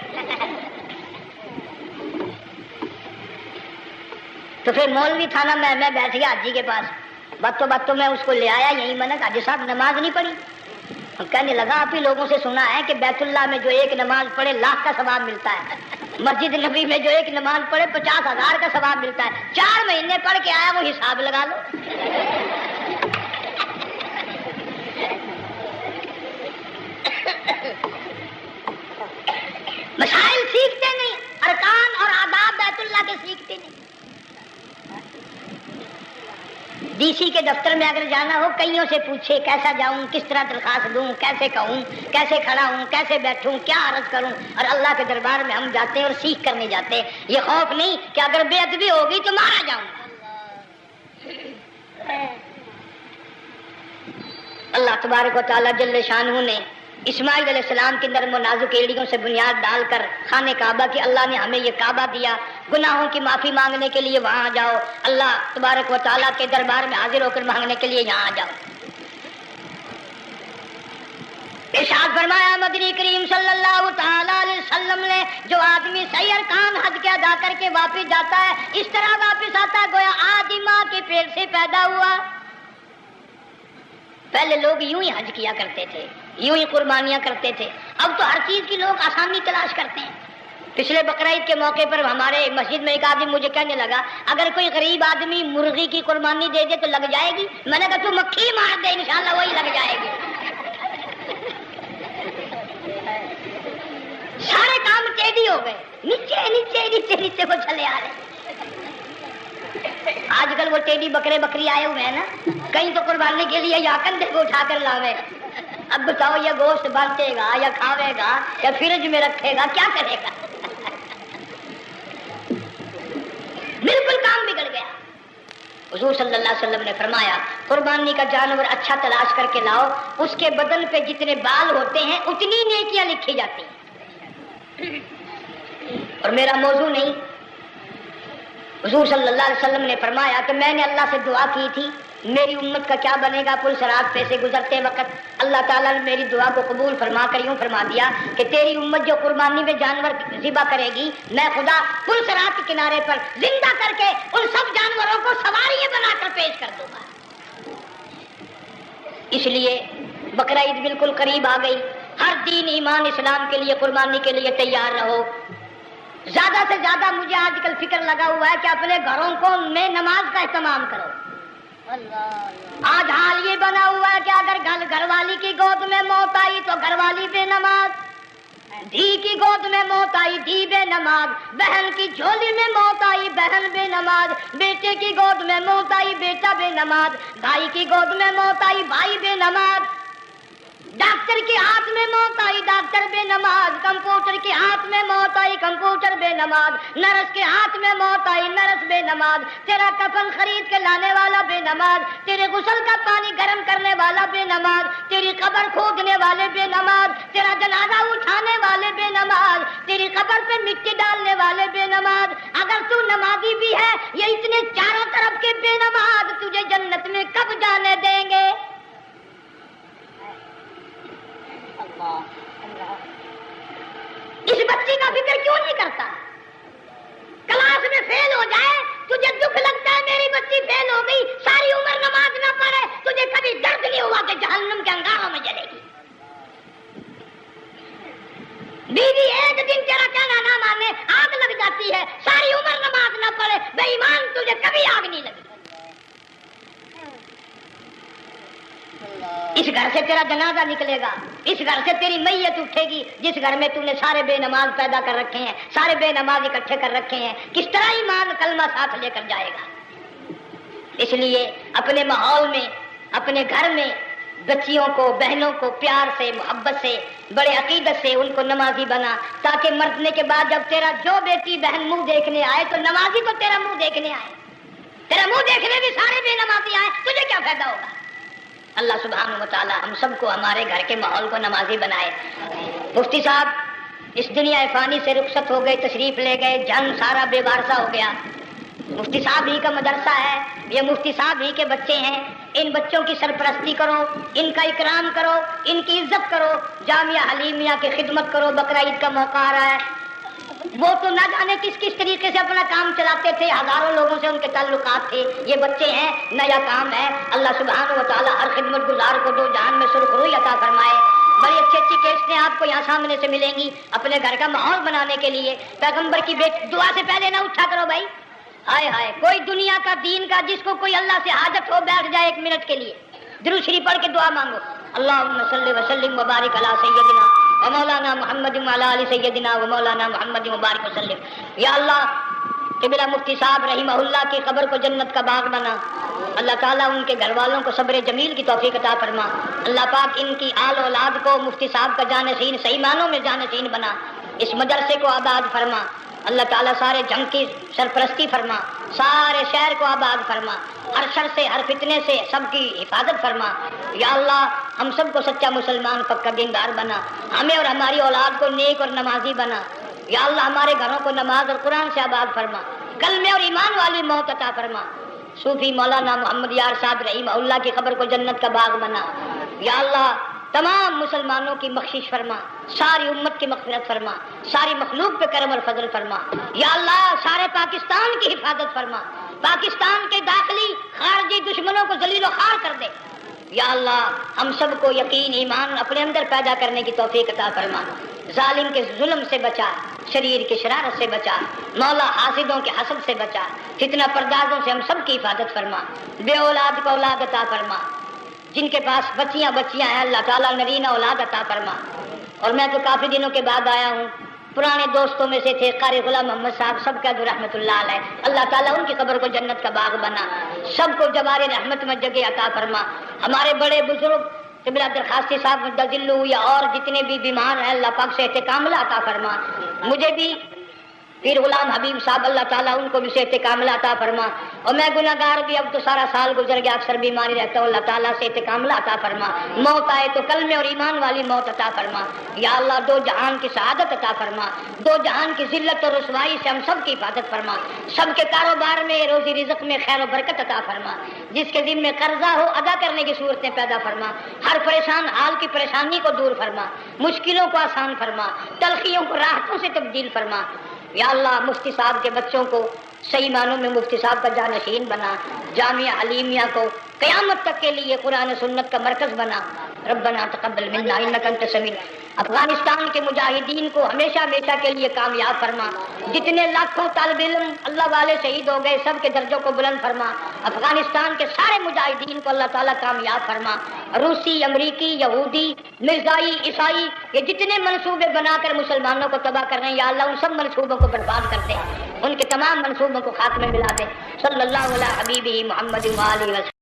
تو پھر مولوی تھا نا, میں بیٹھ گیا حاجی کے پاس. باتوں میں اس کو لے آیا یہی, میں نے کہا حاجی صاحب نماز نہیں پڑھی؟ کہنے لگا آپ ہی لوگوں سے سنا ہے کہ بیت اللہ میں جو ایک نماز پڑھے 1,00,000 کا ثواب ملتا ہے, مسجد نبی میں جو ایک نماز پڑھے 50,000 کا ثواب ملتا ہے. 4 مہینے پڑھ کے آیا, وہ حساب لگا لو. مسائل سیکھتے نہیں, ارکان اور آداب بیت اللہ کے سیکھتے نہیں. ڈی سی کے دفتر میں اگر جانا ہو کئیوں سے پوچھے کیسا جاؤں, کس طرح درخواست دوں, کیسے کہوں, کیسے کھڑا ہوں, کیسے بیٹھوں, کیا عرض کروں. اور اللہ کے دربار میں ہم جاتے ہیں اور سیکھ کرنے جاتے ہیں. یہ خوف نہیں کہ اگر بے ادبی ہوگی تو مارا جاؤں گا. اللہ تبارک و تعالیٰ جل شانہ نے اسماعیل علیہ السلام کی نرم و نازک ایڑیوں سے بنیاد ڈال کر خانہ کعبہ کی, اللہ نے ہمیں یہ کعبہ دیا. گناہوں کی معافی مانگنے کے لیے وہاں جاؤ, اللہ تبارک و تعالیٰ کے دربار میں حاضر ہو کر مانگنے کے لیے یہاں جاؤ. ارشاد فرمایا مدنی کریم صلی اللہ تعالی علیہ وسلم نے جو آدمی صحیح ارکان حج کے ادا کر کے واپس جاتا ہے اس طرح واپس آتا ہے گویا آدمی ماں کے پیٹ سے پیدا ہوا. پہلے لوگ یوں ہی حج کیا کرتے تھے, یوں ہی قربانیاں کرتے تھے. اب تو ہر چیز کی لوگ آسانی تلاش کرتے ہیں. پچھلے بقرعید کے موقع پر ہمارے مسجد میں ایک آدمی مجھے کہنے لگا اگر کوئی غریب آدمی مرغی کی قربانی دے دے تو لگ جائے گی. میں نے کہا تو مکھی مار دے انشاءاللہ وہی لگ جائے گی. سارے کام ٹیڑھی ہو گئے, نیچے نیچے نیچے نیچے کو چلے آ رہے. آج کل وہ ٹیڑھی بکرے بکری آئے ہوئے ہیں نا, کہیں تو قربانی کے لیے یا کندھے کو اٹھا کر لاوے. اب بتاؤ یہ گوشت بانٹے گا یا کھاوے گا یا فریج میں رکھے گا, کیا کرے گا؟ بالکل کام بگڑ گیا. حضور صلی اللہ علیہ وسلم نے فرمایا قربانی کا جانور اچھا تلاش کر کے لاؤ, اس کے بدن پہ جتنے بال ہوتے ہیں اتنی نیکیاں لکھی جاتی ہیں. اور میرا موضوع نہیں, حضور صلی اللہ علیہ وسلم نے فرمایا کہ میں نے اللہ سے دعا کی تھی میری امت کا کیا بنے گا. پل صراط پہ سے گزرتے وقت اللہ تعالیٰ نے میری دعا کو قبول فرما کر یوں فرما دیا کہ تیری امت جو قربانی میں جانور ذبح کرے گی میں خدا پل صراط کے کنارے پر زندہ کر کے ان سب جانوروں کو سواریاں بنا کر پیش کر دوں گا. اس لیے بقرعید بالکل قریب آ گئی. ہر دین ایمان اسلام کے لیے قربانی کے لیے تیار رہو. زیادہ سے زیادہ مجھے آج کل فکر لگا ہوا ہے کہ اپنے گھروں کو میں نماز کا اہتمام کرو. آج حال یہ بنا ہوا ہے کہ اگر گھر والی کی گود میں موت آئی تو گھر والی بے نماز, دھی کی گود میں موت آئی دھی بے نماز, بہن کی جھولی میں موت آئی بہن بے نماز, بیٹے کی گود میں موت آئی بیٹا بے نماز, بھائی کی گود میں موت آئی بھائی بے نماز, ڈاکٹر کے ہاتھ میں موت آئی ڈاکٹر بے نماز, کمپیوٹر کے ہاتھ میں موت آئی کمپیوٹر بے نماز, نرس کے ہاتھ میں موت آئی نرس بے نماز, تیرا کفن خرید کے لانے والا بے نماز, تیرے غسل کا پانی گرم کرنے والا بے نماز, تیری قبر کھودنے والے بے نماز, تیرا جنازہ اٹھانے والے بے نماز, تیری قبر پہ مٹی ڈالنے والے بے نماز. اگر تو نمازی بھی ہے بیٹی فیل ہو گئی، ساری عمر نماز نہ پڑھے، تجھے کبھی درد نہیں ہوا کہ جہنم کے انگاروں میں جلے گی؟ بیوی ایک دن تیرا کہنا نہ مانے، آگ لگ جاتی ہے، ساری عمر نماز نہ پڑھے، بے ایمان تجھے کبھی آگ نہیں لگی۔ اس گھر سے تیرا جنازہ نکلے گا، اس گھر سے تیری میت اٹھے گی جس گھر میں تو نے سارے بے نماز پیدا کر رکھے ہیں، سارے بے نماز اکٹھے کر رکھے ہیں، کس طرح ایمان کلمہ ساتھ لے کر جائے گا؟ اس لیے اپنے ماحول میں، اپنے گھر میں بچیوں کو، بہنوں کو پیار سے، محبت سے، بڑے عقیدت سے ان کو نمازی بنا، تاکہ مرنے کے بعد جب تیرا جو بیٹی بہن منہ دیکھنے آئے تو نمازی تو تیرا منہ دیکھنے آئے، تیرا منہ دیکھنے بھی سارے بے نمازی آئے، تجھے کیا فائدہ ہوگا؟ اللہ سبحانہ و تعالی ہم سب کو ہمارے گھر کے ماحول کو نمازی بنائے۔ مفتی صاحب اس دنیا فانی سے رخصت ہو گئے، تشریف لے گئے، جان سارا بے وارثہ ہو گیا۔ مفتی صاحب ہی کا مدرسہ ہے، یہ مفتی صاحب ہی کے بچے ہیں، ان بچوں کی سرپرستی کرو، ان کا اکرام کرو، ان کی عزت کرو، جامعہ حلیمیہ کی خدمت کرو۔ بقرہ عید کا موقع آ رہا ہے، وہ تو نہ جانے کس طریقے سے اپنا کام چلاتے تھے، ہزاروں لوگوں سے ان کے تعلقات تھے، یہ بچے ہیں، نیا کام ہے۔ اللہ سبحانہ و تعالی ہر خدمت گزار کو دو جہان میں سرخ روئی عطا فرمائے۔ بڑی اچھی اچھی کیسٹیں آپ کو یہاں سامنے سے ملیں گی، اپنے گھر کا ماحول بنانے کے لیے پیغمبر کی دعا سے پہلے نہ اٹھا کرو بھائی۔ ہائے ہائے، کوئی دنیا کا دین کا جس کو کوئی اللہ سے حاجت ہو بیٹھ جائے ایک منٹ کے لیے، درود شریف پڑھ کے دعا مانگو، اللہم صلی وسلم وبارک علی سیدنا و مولانا محمد وعلی آل سیدنا و مولانا محمد وبارک وسلم۔ یا اللہ قبلہ مفتی صاحب رحمہ اللہ کی قبر کو جنت کا باغ بنا، اللہ تعالیٰ ان کے گھر والوں کو صبر جمیل کی توفیق عطا فرما، اللہ پاک ان کی آل اولاد کو مفتی صاحب کا جانشین صحیح معنوں میں جانشین بنا، اس مدرسے کو آباد فرما، اللہ تعالیٰ سارے جنگ کی سرپرستی فرما، سارے شہر کو آباد فرما، ہر شر سے ہر فتنے سے سب کی حفاظت فرما۔ یا اللہ ہم سب کو سچا مسلمان پکا دیندار بنا، ہمیں اور ہماری اولاد کو نیک اور نمازی بنا۔ یا اللہ ہمارے گھروں کو نماز اور قرآن سے آباد فرما، کلمے اور ایمان والی موت عطا فرما۔ صوفی مولانا محمد یار صاحب رحمہ اللہ کی قبر کو جنت کا باغ بنا۔ یا اللہ تمام مسلمانوں کی بخشش فرما، ساری امت کی مغفرت فرما، ساری مخلوق پہ کرم اور فضل فرما۔ یا اللہ سارے پاکستان کی حفاظت فرما، پاکستان کے داخلی خارجی دشمنوں کو ذلیل و خوار کر دے۔ یا اللہ ہم سب کو یقین ایمان اپنے اندر پیدا کرنے کی توفیق عطا فرما، ظالم کے ظلم سے بچا، شریر کی شرارت سے بچا، مولا حاسدوں کے حسد سے بچا، فتنہ پردازوں سے ہم سب کی حفاظت فرما، بے اولاد کو اولاد عطا فرما، جن کے پاس بچیاں ہیں اللہ تعالیٰ نرینہ اولاد عطا فرما۔ اور میں تو کافی دنوں کے بعد آیا ہوں، پرانے دوستوں میں سے تھے قاری غلام محمد صاحب، سب کا رحمت اللہ علیہ، اللہ تعالیٰ ان کی قبر کو جنت کا باغ بنا، سب کو جوار رحمت میں جگہ عطا فرما۔ ہمارے بڑے بزرگ قبلہ درخواستی صاحب مدذلو یا اور جتنے بھی بیمار ہیں اللہ پاک صحت کاملہ عطا فرما، مجھے بھی پیر غلام حبیب صاحب اللہ تعالیٰ ان کو بھی صحت کاملہ عطا فرما، اور میں گناہگار بھی اب تو سارا سال گزر گیا، اکثر بیماری رہتا ہوں، اللہ تعالیٰ صحت کاملہ عطا فرما، موت آئے تو کلمے اور ایمان والی موت عطا فرما۔ یا اللہ دو جہان کی سعادت عطا فرما، دو جہان کی ذلت اور رسوائی سے ہم سب کی حفاظت فرما، سب کے کاروبار میں روزی رزق میں خیر و برکت عطا فرما، جس کے ذمہ قرضہ ہو ادا کرنے کی صورتیں پیدا فرما، ہر پریشان حال کی پریشانی کو دور فرما، مشکلوں کو آسان فرما، تلخیوں کو راحتوں سے تبدیل فرما۔ یا اللہ مفتی صاحب کے بچوں کو صحیح معنوں میں مفتی صاحب کا جانشین بنا، جامعہ حلیمیہ کو قیامت تک کے لیے قرآن سنت کا مرکز بنا۔ ربنا تقبل منا انک انت السمیع۔ افغانستان کے مجاہدین کو ہمیشہ کے لیے کامیاب فرما، جتنے لاکھوں طالب علم اللہ والے شہید ہو گئے سب کے درجوں کو بلند فرما، افغانستان کے سارے مجاہدین کو اللہ تعالیٰ کامیاب فرما، روسی، امریکی، یہودی، مرزائی، عیسائی یہ جتنے منصوبے بنا کر مسلمانوں کو تباہ کر رہے ہیں یا اللہ ان سب منصوبوں کو برباد کر دے، ان کے تمام منصوبوں کو خاتمے ملا دے۔ صلی اللہ علیہ حبیبہ محمد وآلہ وسلم۔